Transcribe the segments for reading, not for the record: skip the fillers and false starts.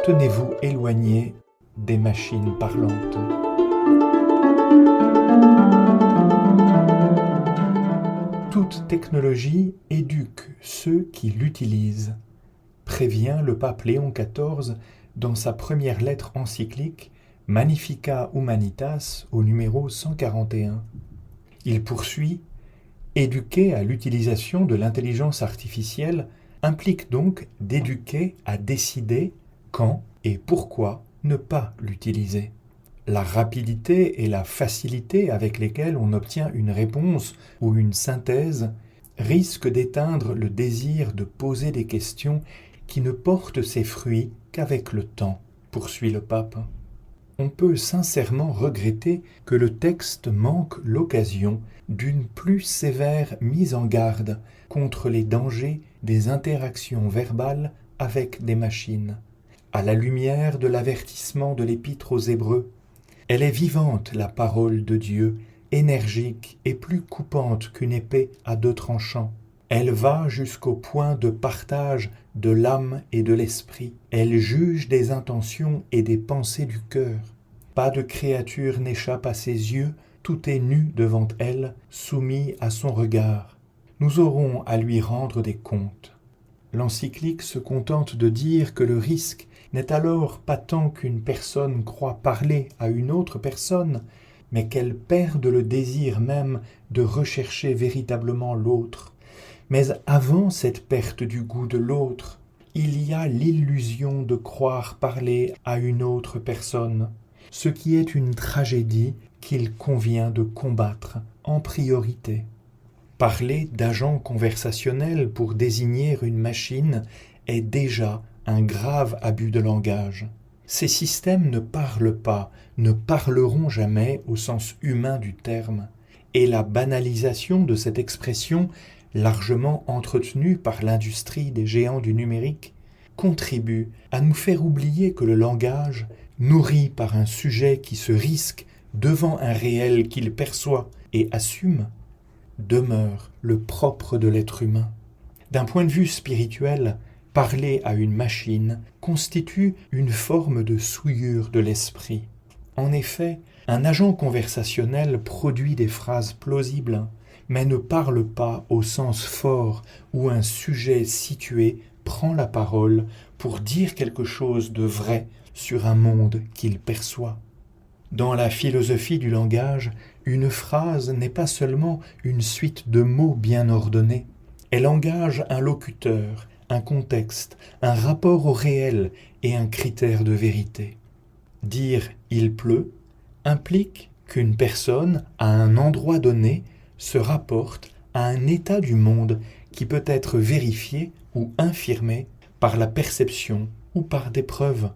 tenez-vous éloigné des machines parlantes. Toute technologie éduque ceux qui l'utilisent, prévient le pape Léon XIV dans sa première lettre encyclique Magnificat Humanitas au numéro 141. Il poursuit « Éduquer à l'utilisation de l'intelligence artificielle implique donc d'éduquer à décider quand et pourquoi ne pas l'utiliser. La rapidité et la facilité avec lesquelles on obtient une réponse ou une synthèse risquent d'éteindre le désir de poser des questions qui ne portent ses fruits qu'avec le temps, poursuit le pape. On peut sincèrement regretter que le texte manque l'occasion d'une plus sévère mise en garde contre les dangers des interactions verbales avec des machines. À la lumière de l'avertissement de l'Épître aux Hébreux, elle est vivante, la parole de Dieu, énergique et plus coupante qu'une épée à deux tranchants. Elle va jusqu'au point de partage de l'âme et de l'esprit. Elle juge des intentions et des pensées du cœur. Pas de créature n'échappe à ses yeux, tout est nu devant elle, soumis à son regard. Nous aurons à lui rendre des comptes. L'encyclique se contente de dire que le risque n'est alors pas tant qu'une personne croit parler à une autre personne, mais qu'elle perde le désir même de rechercher véritablement l'autre. Mais avant cette perte du goût de l'autre, il y a l'illusion de croire parler à une autre personne, ce qui est une tragédie qu'il convient de combattre en priorité. Parler d'agent conversationnel pour désigner une machine est déjà un grave abus de langage. Ces systèmes ne parlent pas, ne parleront jamais au sens humain du terme, et la banalisation de cette expression, largement entretenue par l'industrie des géants du numérique, contribue à nous faire oublier que le langage, nourri par un sujet qui se risque devant un réel qu'il perçoit et assume, demeure le propre de l'être humain. D'un point de vue spirituel, parler à une machine constitue une forme de souillure de l'esprit. En effet, un agent conversationnel produit des phrases plausibles, mais ne parle pas au sens fort où un sujet situé prend la parole pour dire quelque chose de vrai sur un monde qu'il perçoit. Dans la philosophie du langage, une phrase n'est pas seulement une suite de mots bien ordonnés. Elle engage un locuteur, un contexte, un rapport au réel et un critère de vérité. Dire « il pleut » implique qu'une personne, à un endroit donné, se rapporte à un état du monde qui peut être vérifié ou infirmé par la perception ou par des preuves.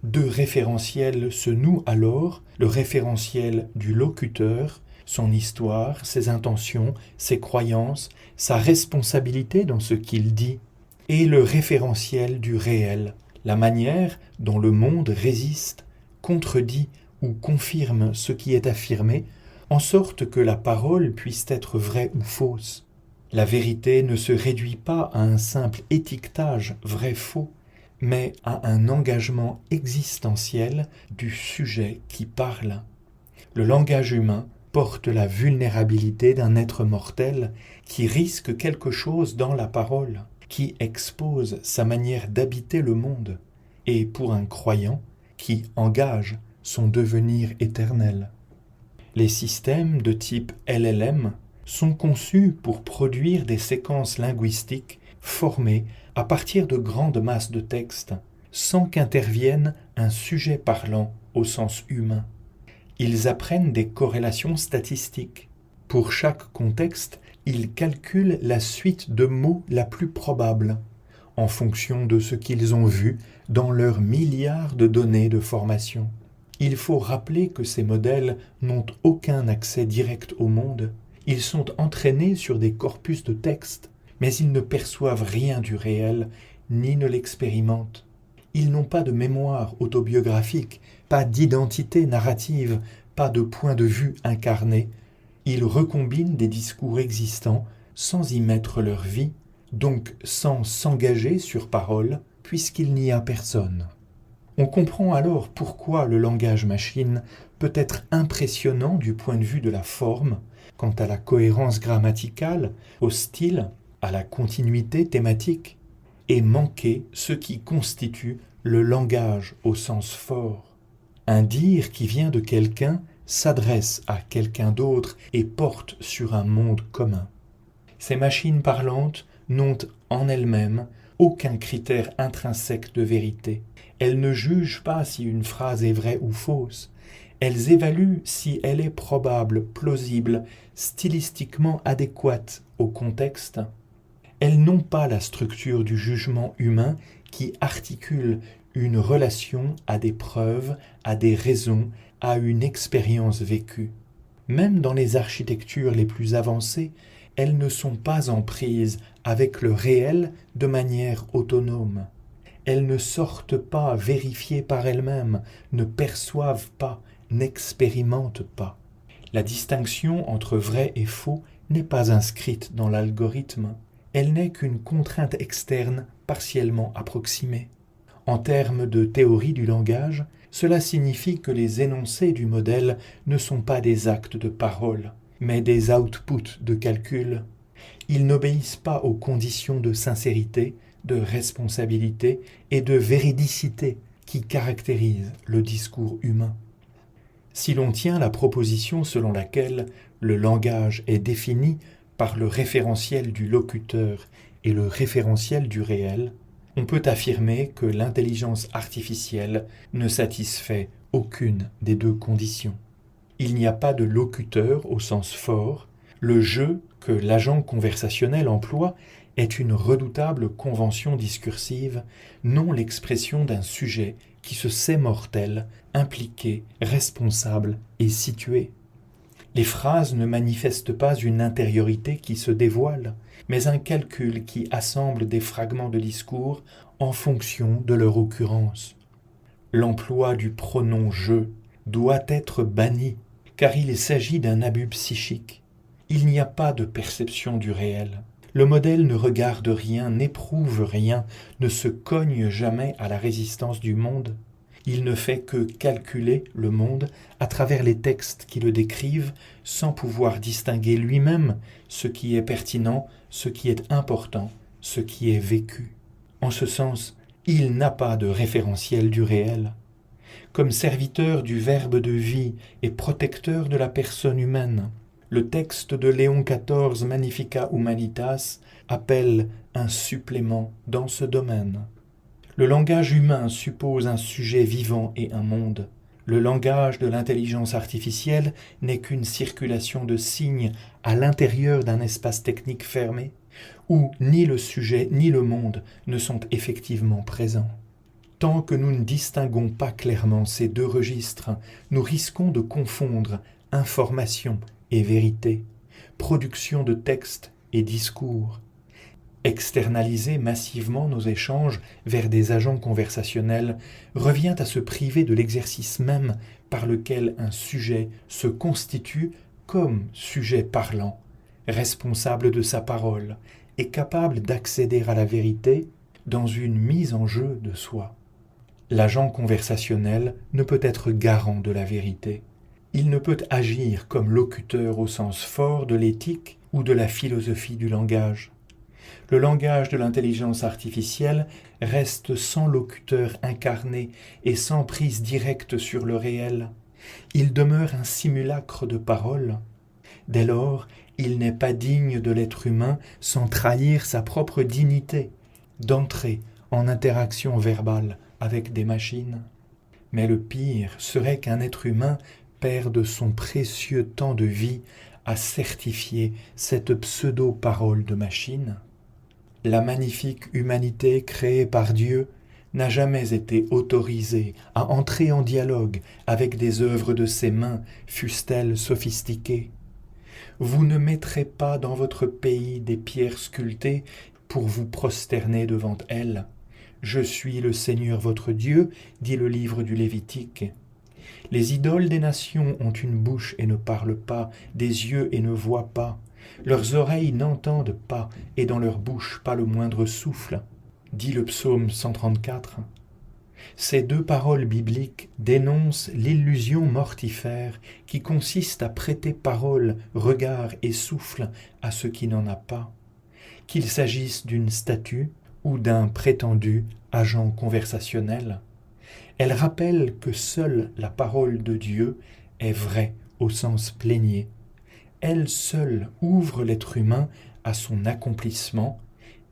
Deux référentiels se nouent alors, le référentiel du locuteur, son histoire, ses intentions, ses croyances, sa responsabilité dans ce qu'il dit, et le référentiel du réel, la manière dont le monde résiste, contredit ou confirme ce qui est affirmé, en sorte que la parole puisse être vraie ou fausse. La vérité ne se réduit pas à un simple étiquetage vrai-faux, mais à un engagement existentiel du sujet qui parle. Le langage humain porte la vulnérabilité d'un être mortel qui risque quelque chose dans la parole, qui expose sa manière d'habiter le monde, et pour un croyant, qui engage son devenir éternel. Les systèmes de type LLM sont conçus pour produire des séquences linguistiques formées à partir de grandes masses de textes, sans qu'intervienne un sujet parlant au sens humain. Ils apprennent des corrélations statistiques. Pour chaque contexte, ils calculent la suite de mots la plus probable, en fonction de ce qu'ils ont vu dans leurs milliards de données de formation. Il faut rappeler que ces modèles n'ont aucun accès direct au monde. Ils sont entraînés sur des corpus de textes, mais ils ne perçoivent rien du réel, ni ne l'expérimentent. Ils n'ont pas de mémoire autobiographique, pas d'identité narrative, pas de point de vue incarné. Ils recombinent des discours existants sans y mettre leur vie, donc sans s'engager sur parole, puisqu'il n'y a personne. On comprend alors pourquoi le langage machine peut être impressionnant du point de vue de la forme, quant à la cohérence grammaticale, au style, à la continuité thématique, et manquer ce qui constitue le langage au sens fort. Un dire qui vient de quelqu'un s'adresse à quelqu'un d'autre et porte sur un monde commun. Ces machines parlantes n'ont en elles-mêmes aucun critère intrinsèque de vérité. Elles ne jugent pas si une phrase est vraie ou fausse. Elles évaluent si elle est probable, plausible, stylistiquement adéquate au contexte. Elles n'ont pas la structure du jugement humain qui articule une relation à des preuves, à des raisons, à une expérience vécue. Même dans les architectures les plus avancées, elles ne sont pas en prise avec le réel de manière autonome. Elles ne sortent pas vérifiées par elles-mêmes, ne perçoivent pas, n'expérimentent pas. La distinction entre vrai et faux n'est pas inscrite dans l'algorithme. Elle n'est qu'une contrainte externe partiellement approximée. En termes de théorie du langage, cela signifie que les énoncés du modèle ne sont pas des actes de parole, mais des outputs de calcul. Ils n'obéissent pas aux conditions de sincérité, de responsabilité et de véridicité qui caractérisent le discours humain. Si l'on tient la proposition selon laquelle le langage est défini par le référentiel du locuteur et le référentiel du réel, on peut affirmer que l'intelligence artificielle ne satisfait aucune des deux conditions. Il n'y a pas de locuteur au sens fort. Le jeu que l'agent conversationnel emploie est une redoutable convention discursive, non l'expression d'un sujet qui se sait mortel, impliqué, responsable et situé. Les phrases ne manifestent pas une intériorité qui se dévoile, mais un calcul qui assemble des fragments de discours en fonction de leur occurrence. L'emploi du pronom « je » doit être banni, car il s'agit d'un abus psychique. Il n'y a pas de perception du réel. Le modèle ne regarde rien, n'éprouve rien, ne se cogne jamais à la résistance du monde. Il ne fait que calculer le monde à travers les textes qui le décrivent sans pouvoir distinguer lui-même ce qui est pertinent, ce qui est important, ce qui est vécu. En ce sens, il n'a pas de référentiel du réel. Comme serviteur du verbe de vie et protecteur de la personne humaine, le texte de Léon XIV Magnificat Humanitas appelle un supplément dans ce domaine. Le langage humain suppose un sujet vivant et un monde. Le langage de l'intelligence artificielle n'est qu'une circulation de signes à l'intérieur d'un espace technique fermé, où ni le sujet ni le monde ne sont effectivement présents. Tant que nous ne distinguons pas clairement ces deux registres, nous risquons de confondre information et vérité, production de textes et discours. Externaliser massivement nos échanges vers des agents conversationnels revient à se priver de l'exercice même par lequel un sujet se constitue comme sujet parlant, responsable de sa parole et capable d'accéder à la vérité dans une mise en jeu de soi. L'agent conversationnel ne peut être garant de la vérité. Il ne peut agir comme locuteur au sens fort de l'éthique ou de la philosophie du langage. Le langage de l'intelligence artificielle reste sans locuteur incarné et sans prise directe sur le réel. Il demeure un simulacre de parole. Dès lors, il n'est pas digne de l'être humain sans trahir sa propre dignité, d'entrer en interaction verbale avec des machines. Mais le pire serait qu'un être humain perde son précieux temps de vie à certifier cette pseudo-parole de machine. La magnifique humanité créée par Dieu n'a jamais été autorisée à entrer en dialogue avec des œuvres de ses mains, fussent-elles sophistiquées. Vous ne mettrez pas dans votre pays des pierres sculptées pour vous prosterner devant elles. Je suis le Seigneur votre Dieu, dit le livre du Lévitique. Les idoles des nations ont une bouche et ne parlent pas, des yeux et ne voient pas. Leurs oreilles n'entendent pas, et dans leur bouche pas le moindre souffle, dit le psaume 134. Ces deux paroles bibliques dénoncent l'illusion mortifère qui consiste à prêter parole, regard et souffle à ce qui n'en a pas, qu'il s'agisse d'une statue ou d'un prétendu agent conversationnel. Elle rappelle que seule la parole de Dieu est vraie au sens plénier. Elle seule ouvre l'être humain à son accomplissement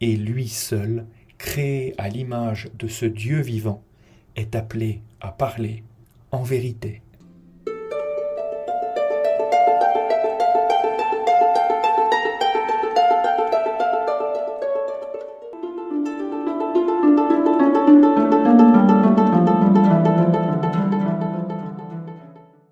et lui seul, créé à l'image de ce Dieu vivant, est appelé à parler en vérité.